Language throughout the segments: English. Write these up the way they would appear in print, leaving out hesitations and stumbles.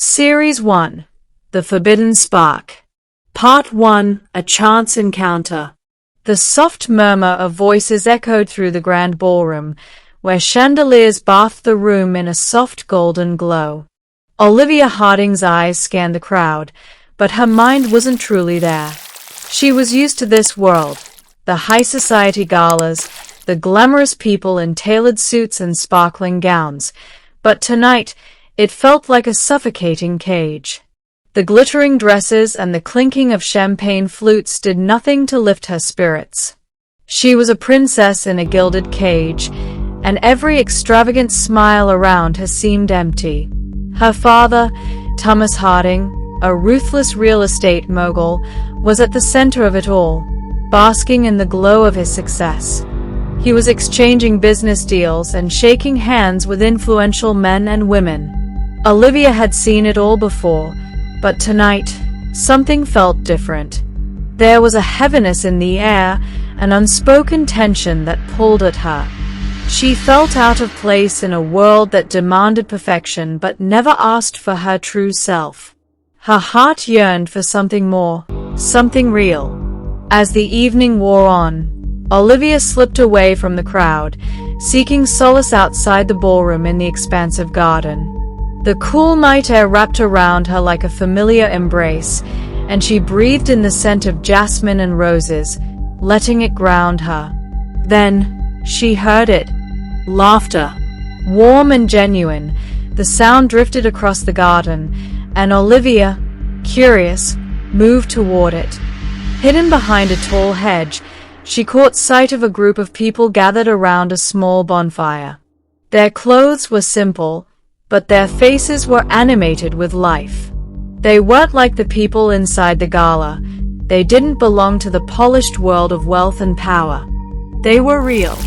Series 1. The Forbidden Spark. Part 1. A Chance Encounter. The soft murmur of voices echoed through the grand ballroom, where chandeliers bathed the room in a soft golden glow. Olivia Harding's eyes scanned the crowd, but her mind wasn't truly there. She was used to this world, the high society galas, the glamorous people in tailored suits and sparkling gowns, but tonight it felt like a suffocating cage. The glittering dresses and the clinking of champagne flutes did nothing to lift her spirits. She was a princess in a gilded cage, and every extravagant smile around her seemed empty. Her father, Thomas Harding, a ruthless real estate mogul, was at the center of it all, basking in the glow of his success. He was exchanging business deals and shaking hands with influential men and women. Olivia had seen it all before, but tonight, something felt different. There was a heaviness in the air, an unspoken tension that pulled at her. She felt out of place in a world that demanded perfection but never asked for her true self. Her heart yearned for something more, something real. As the evening wore on, Olivia slipped away from the crowd, seeking solace outside the ballroom in the expansive garden. The cool night air wrapped around her like a familiar embrace, and she breathed in the scent of jasmine and roses, letting it ground her. Then, she heard it. Laughter. Warm and genuine, the sound drifted across the garden, and Olivia, curious, moved toward it. Hidden behind a tall hedge, she caught sight of a group of people gathered around a small bonfire. Their clothes were simple, but their faces were animated with life. They weren't like the people inside the gala. They didn't belong to the polished world of wealth and power. They were real,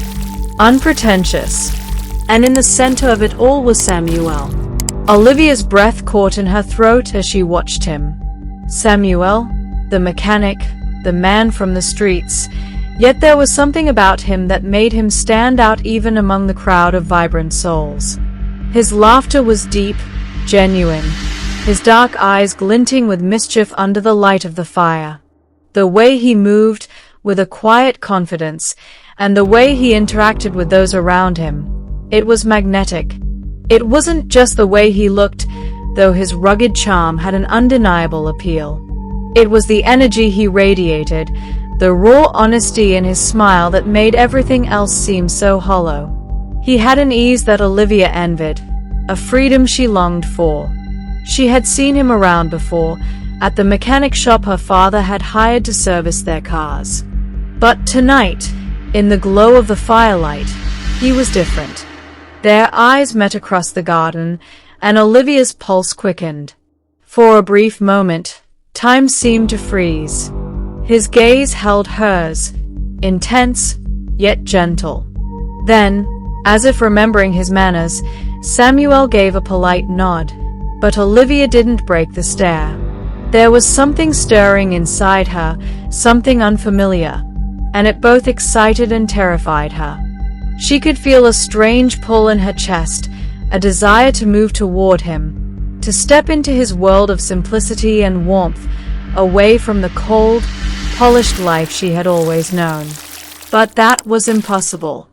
unpretentious, and in the center of it all was Samuel. Olivia's breath caught in her throat as she watched him. Samuel, the mechanic, the man from the streets, yet there was something about him that made him stand out even among the crowd of vibrant souls. His laughter was deep, genuine, his dark eyes glinting with mischief under the light of the fire. The way he moved, with a quiet confidence, and the way he interacted with those around him, it was magnetic. It wasn't just the way he looked, though his rugged charm had an undeniable appeal. It was the energy he radiated, the raw honesty in his smile that made everything else seem so hollow. He had an ease that Olivia envied, a freedom she longed for. She had seen him around before, at the mechanic shop her father had hired to service their cars. But tonight, in the glow of the firelight, he was different. Their eyes met across the garden, and Olivia's pulse quickened. For a brief moment, time seemed to freeze. His gaze held hers, intense, yet gentle. Then, as if remembering his manners, Samuel gave a polite nod, but Olivia didn't break the stare. There was something stirring inside her, something unfamiliar, and it both excited and terrified her. She could feel a strange pull in her chest, a desire to move toward him, to step into his world of simplicity and warmth, away from the cold, polished life she had always known. But that was impossible.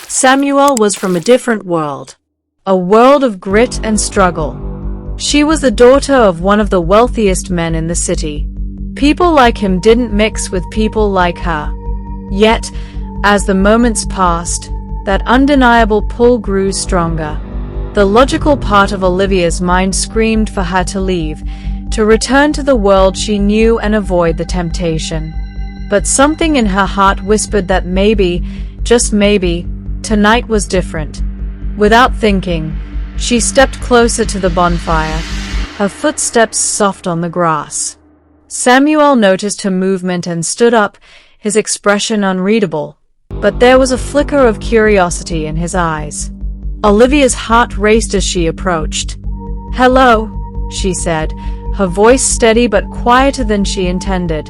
Samuel was from a different world, a world of grit and struggle. She was the daughter of one of the wealthiest men in the city. People like him didn't mix with people like her. Yet, as the moments passed, that undeniable pull grew stronger. The logical part of Olivia's mind screamed for her to leave, to return to the world she knew and avoid the temptation. But something in her heart whispered that maybe, just maybe, tonight was different. Without thinking, she stepped closer to the bonfire, her footsteps soft on the grass. Samuel noticed her movement and stood up, his expression unreadable, but there was a flicker of curiosity in his eyes. Olivia's heart raced as she approached. "Hello," she said, her voice steady but quieter than she intended.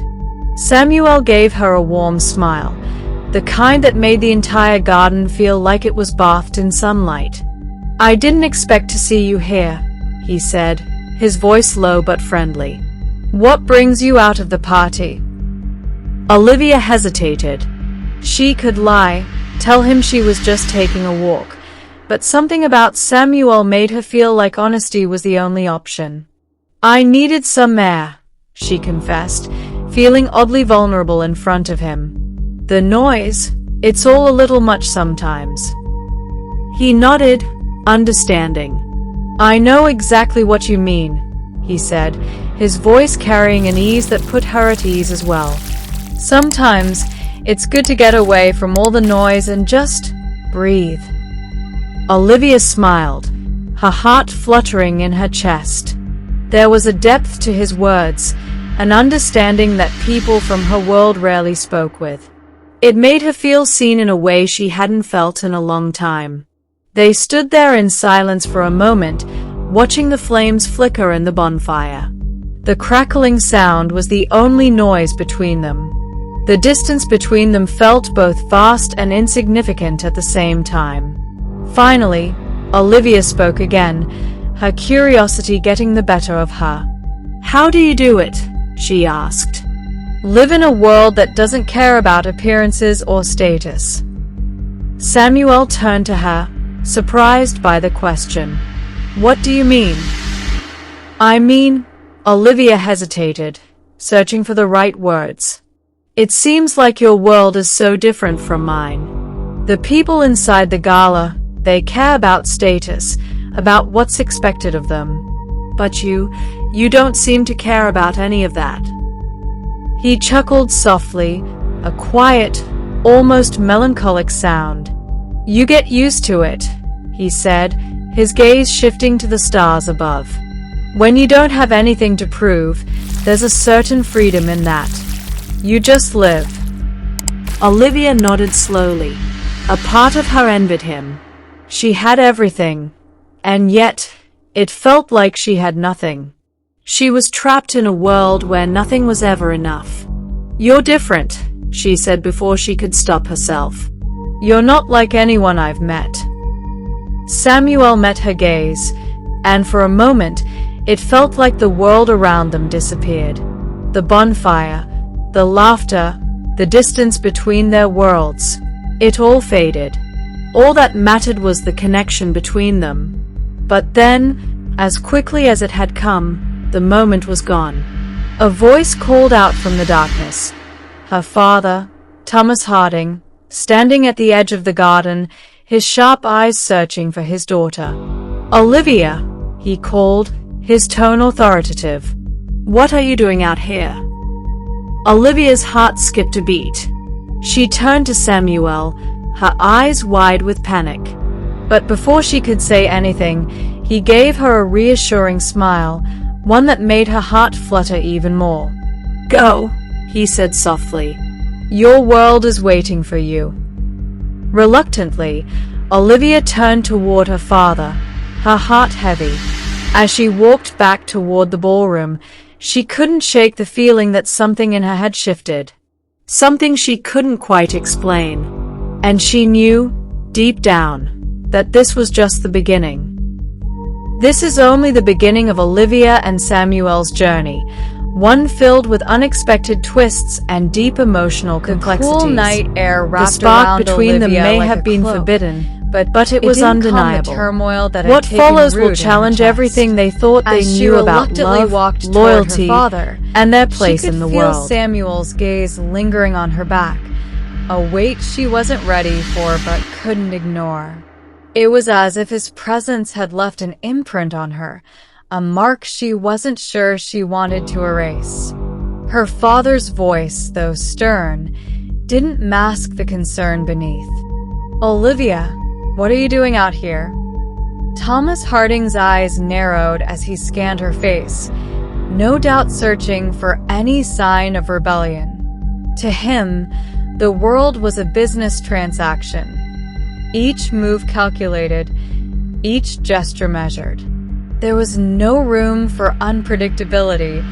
Samuel gave her a warm smile, the kind that made the entire garden feel like it was bathed in sunlight. "I didn't expect to see you here," he said, his voice low but friendly. "What brings you out of the party?" Olivia hesitated. She could lie, tell him she was just taking a walk, but something about Samuel made her feel like honesty was the only option. "I needed some air," she confessed, feeling oddly vulnerable in front of him. "The noise, it's all a little much sometimes." He nodded, understanding. "I know exactly what you mean," he said, his voice carrying an ease that put her at ease as well. "Sometimes, it's good to get away from all the noise and just breathe." Olivia smiled, her heart fluttering in her chest. There was a depth to his words, an understanding that people from her world rarely spoke with. It made her feel seen in a way she hadn't felt in a long time. They stood there in silence for a moment, watching the flames flicker in the bonfire. The crackling sound was the only noise between them. The distance between them felt both vast and insignificant at the same time. Finally, Olivia spoke again, her curiosity getting the better of her. "How do you do it?" she asked. "Live in a world that doesn't care about appearances or status." Samuel turned to her, surprised by the question. "What do you mean?" "I mean," Olivia hesitated, searching for the right words. "It seems like your world is so different from mine. The people inside the gala, they care about status, about what's expected of them. But you don't seem to care about any of that." He chuckled softly, a quiet, almost melancholic sound. "You get used to it," he said, his gaze shifting to the stars above. "When you don't have anything to prove, there's a certain freedom in that. You just live." Olivia nodded slowly. A part of her envied him. She had everything, and yet, it felt like she had nothing. She was trapped in a world where nothing was ever enough. "You're different," she said before she could stop herself. "You're not like anyone I've met." Samuel met her gaze, and for a moment, it felt like the world around them disappeared. The bonfire, the laughter, the distance between their worlds. It all faded. All that mattered was the connection between them. But then, as quickly as it had come, the moment was gone. A voice called out from the darkness. Her father, Thomas Harding, standing at the edge of the garden, his sharp eyes searching for his daughter. "Olivia," he called, his tone authoritative. "What are you doing out here?" Olivia's heart skipped a beat. She turned to Samuel, her eyes wide with panic. But before she could say anything, he gave her a reassuring smile, one that made her heart flutter even more. "Go," he said softly. "Your world is waiting for you." Reluctantly, Olivia turned toward her father, her heart heavy. As she walked back toward the ballroom, she couldn't shake the feeling that something in her had shifted. Something she couldn't quite explain. And she knew, deep down, that this was just the beginning. This is only the beginning of Olivia and Samuel's journey, one filled with unexpected twists and deep emotional complexities. The cool night air wrapped the spark around between Olivia them may like have a been cloak, forbidden, but it was didn't undeniable. calm the turmoil that had What taken follows root will in her challenge chest. everything they thought they As she knew about reluctantly love, walked toward loyalty, her father, and their place she could in the feel world. Samuel's gaze lingering on her back, a weight she wasn't ready for but couldn't ignore. It was as if his presence had left an imprint on her, a mark she wasn't sure she wanted to erase. Her father's voice, though stern, didn't mask the concern beneath. "Olivia, what are you doing out here?" Thomas Harding's eyes narrowed as he scanned her face, no doubt searching for any sign of rebellion. To him, the world was a business transaction. Each move calculated, each gesture measured. There was no room for unpredictability,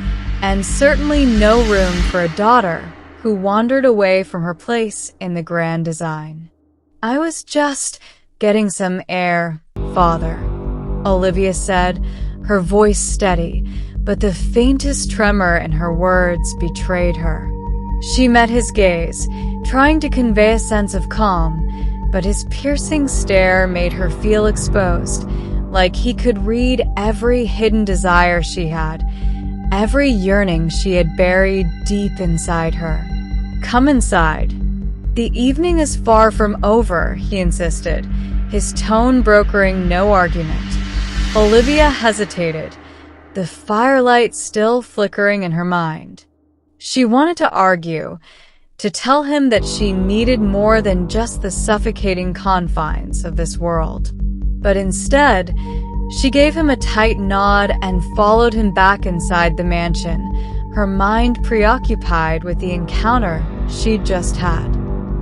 and certainly no room for a daughter who wandered away from her place in the grand design. "I was just getting some air, Father," Olivia said, her voice steady, but the faintest tremor in her words betrayed her. She met his gaze, trying to convey a sense of calm, but his piercing stare made her feel exposed, like he could read every hidden desire she had, every yearning she had buried deep inside her. "Come inside." "The evening is far from over," he insisted, his tone brokering no argument. Olivia hesitated, the firelight still flickering in her mind. She wanted to argue, to tell him that she needed more than just the suffocating confines of this world. But instead, she gave him a tight nod and followed him back inside the mansion, her mind preoccupied with the encounter she'd just had.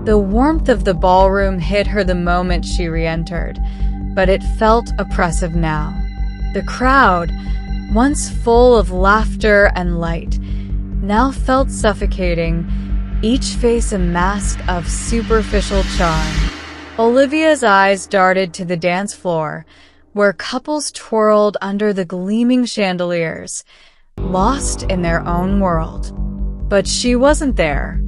The warmth of the ballroom hit her the moment she re-entered, but it felt oppressive now. The crowd, once full of laughter and light, now felt suffocating, each face a mask of superficial charm. Olivia's eyes darted to the dance floor, where couples twirled under the gleaming chandeliers, lost in their own world. But she wasn't there.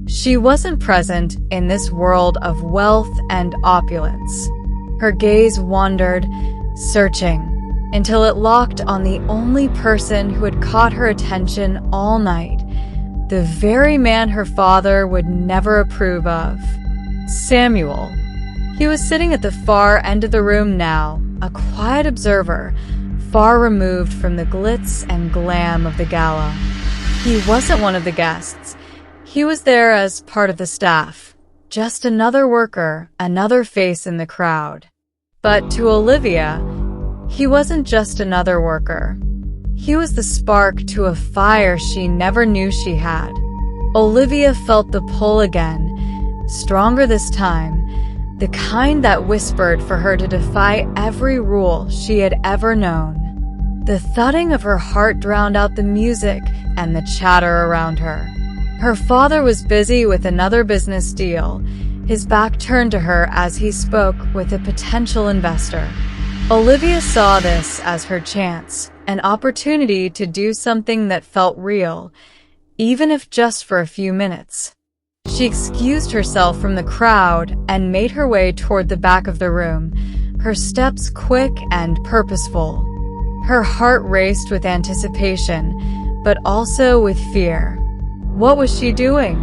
She wasn't present in this world of wealth and opulence. Her gaze wandered, searching, until it locked on the only person who had caught her attention all night, the very man her father would never approve of. Samuel. He was sitting at the far end of the room now, a quiet observer, far removed from the glitz and glam of the gala. He wasn't one of the guests. He was there as part of the staff, just another worker, another face in the crowd. But to Olivia, he wasn't just another worker. He was the spark to a fire she never knew she had. Olivia felt the pull again, stronger this time, the kind that whispered for her to defy every rule she had ever known. The thudding of her heart drowned out the music and the chatter around her. Her father was busy with another business deal, his back turned to her as he spoke with a potential investor. Olivia saw this as her chance, an opportunity to do something that felt real, even if just for a few minutes. She excused herself from the crowd and made her way toward the back of the room, her steps quick and purposeful. Her heart raced with anticipation, but also with fear. What was she doing?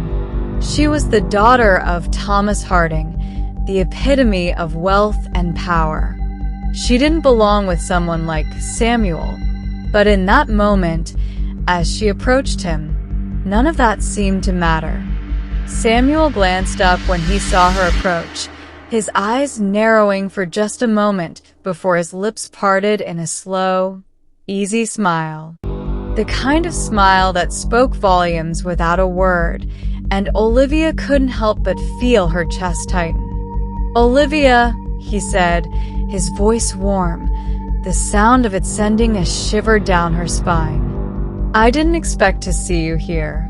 She was the daughter of Thomas Harding, the epitome of wealth and power. She didn't belong with someone like Samuel, but in that moment, as she approached him, none of that seemed to matter. Samuel glanced up when he saw her approach, his eyes narrowing for just a moment before his lips parted in a slow, easy smile. The kind of smile that spoke volumes without a word, and Olivia couldn't help but feel her chest tighten. "Olivia," he said, his voice warm, the sound of it sending a shiver down her spine. "I didn't expect to see you here."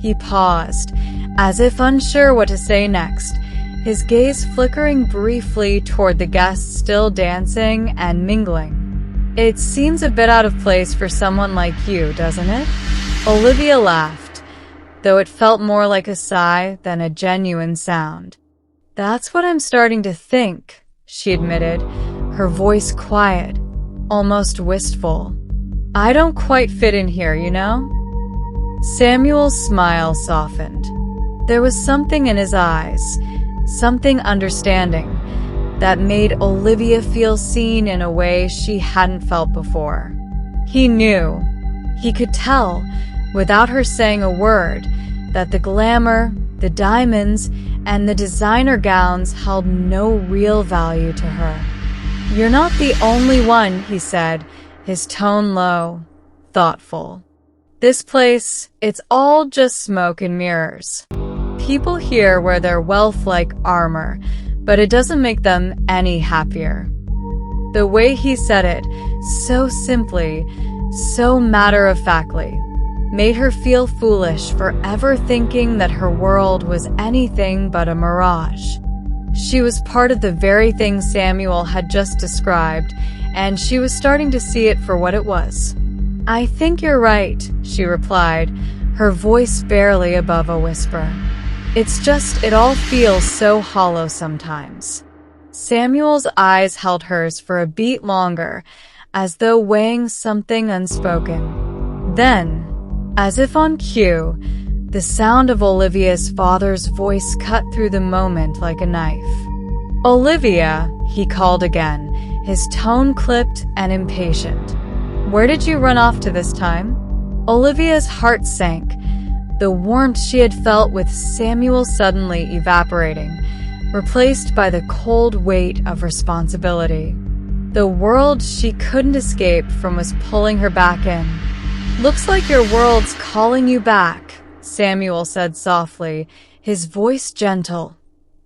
He paused, as if unsure what to say next, his gaze flickering briefly toward the guests still dancing and mingling. "It seems a bit out of place for someone like you, doesn't it?" Olivia laughed, though it felt more like a sigh than a genuine sound. "That's what I'm starting to think," she admitted, her voice quiet, almost wistful. "I don't quite fit in here, you know?" Samuel's smile softened. There was something in his eyes, something understanding, that made Olivia feel seen in a way she hadn't felt before. He knew, he could tell, without her saying a word, that the glamour, the diamonds, and the designer gowns held no real value to her. "You're not the only one," he said, his tone low, thoughtful. "This place, it's all just smoke and mirrors. People here wear their wealth like armor, but it doesn't make them any happier." The way he said it, so simply, so matter-of-factly, made her feel foolish for ever thinking that her world was anything but a mirage. She was part of the very thing Samuel had just described, and she was starting to see it for what it was. "I think you're right," she replied, her voice barely above a whisper. "It's just, it all feels so hollow sometimes." Samuel's eyes held hers for a beat longer, as though weighing something unspoken. Then, as if on cue, the sound of Olivia's father's voice cut through the moment like a knife. "Olivia," he called again, his tone clipped and impatient. "Where did you run off to this time?" Olivia's heart sank, the warmth she had felt with Samuel suddenly evaporating, replaced by the cold weight of responsibility. The world she couldn't escape from was pulling her back in. "Looks like your world's calling you back," Samuel said softly, his voice gentle,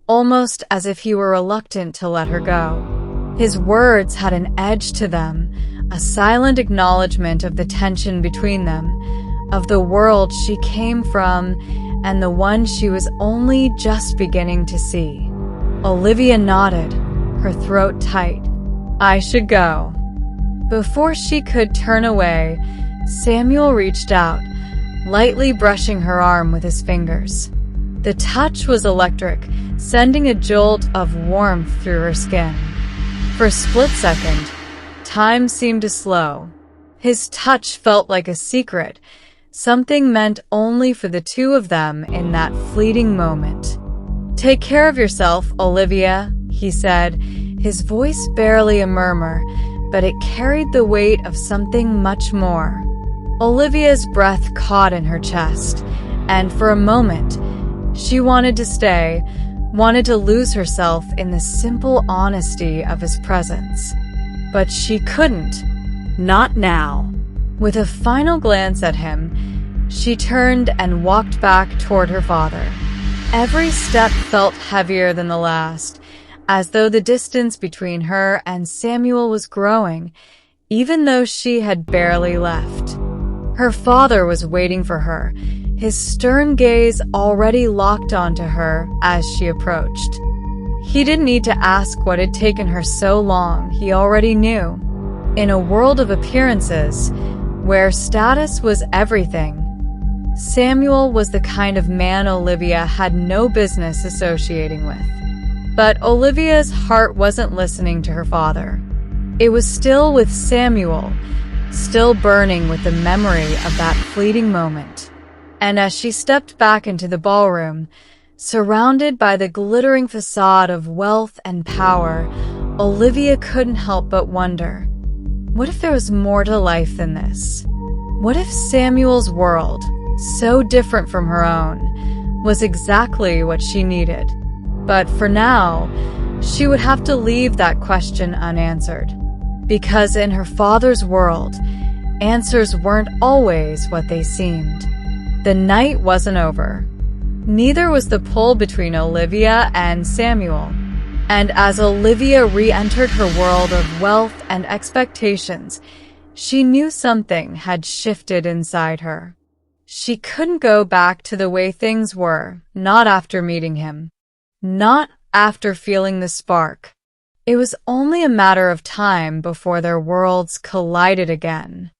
almost as if he were reluctant to let her go. His words had an edge to them, a silent acknowledgement of the tension between them, of the world she came from and the one she was only just beginning to see. Olivia nodded, her throat tight. "I should go." Before she could turn away, Samuel reached out, lightly brushing her arm with his fingers. The touch was electric, sending a jolt of warmth through her skin. For a split second, time seemed to slow. His touch felt like a secret, something meant only for the two of them in that fleeting moment. "Take care of yourself, Olivia," he said, his voice barely a murmur, but it carried the weight of something much more. Olivia's breath caught in her chest, and for a moment, she wanted to stay, wanted to lose herself in the simple honesty of his presence. But she couldn't. Not now. With a final glance at him, she turned and walked back toward her father. Every step felt heavier than the last, as though the distance between her and Samuel was growing, even though she had barely left. Her father was waiting for her, his stern gaze already locked onto her as she approached. He didn't need to ask what had taken her so long, he already knew. In a world of appearances, where status was everything, Samuel was the kind of man Olivia had no business associating with. But Olivia's heart wasn't listening to her father. It was still with Samuel, still burning with the memory of that fleeting moment. And as she stepped back into the ballroom, surrounded by the glittering facade of wealth and power, Olivia couldn't help but wonder, what if there was more to life than this? What if Samuel's world, so different from her own, was exactly what she needed? But for now, she would have to leave that question unanswered. Because in her father's world, answers weren't always what they seemed. The night wasn't over. Neither was the pull between Olivia and Samuel. And as Olivia re-entered her world of wealth and expectations, she knew something had shifted inside her. She couldn't go back to the way things were, not after meeting him. Not after feeling the spark. It was only a matter of time before their worlds collided again.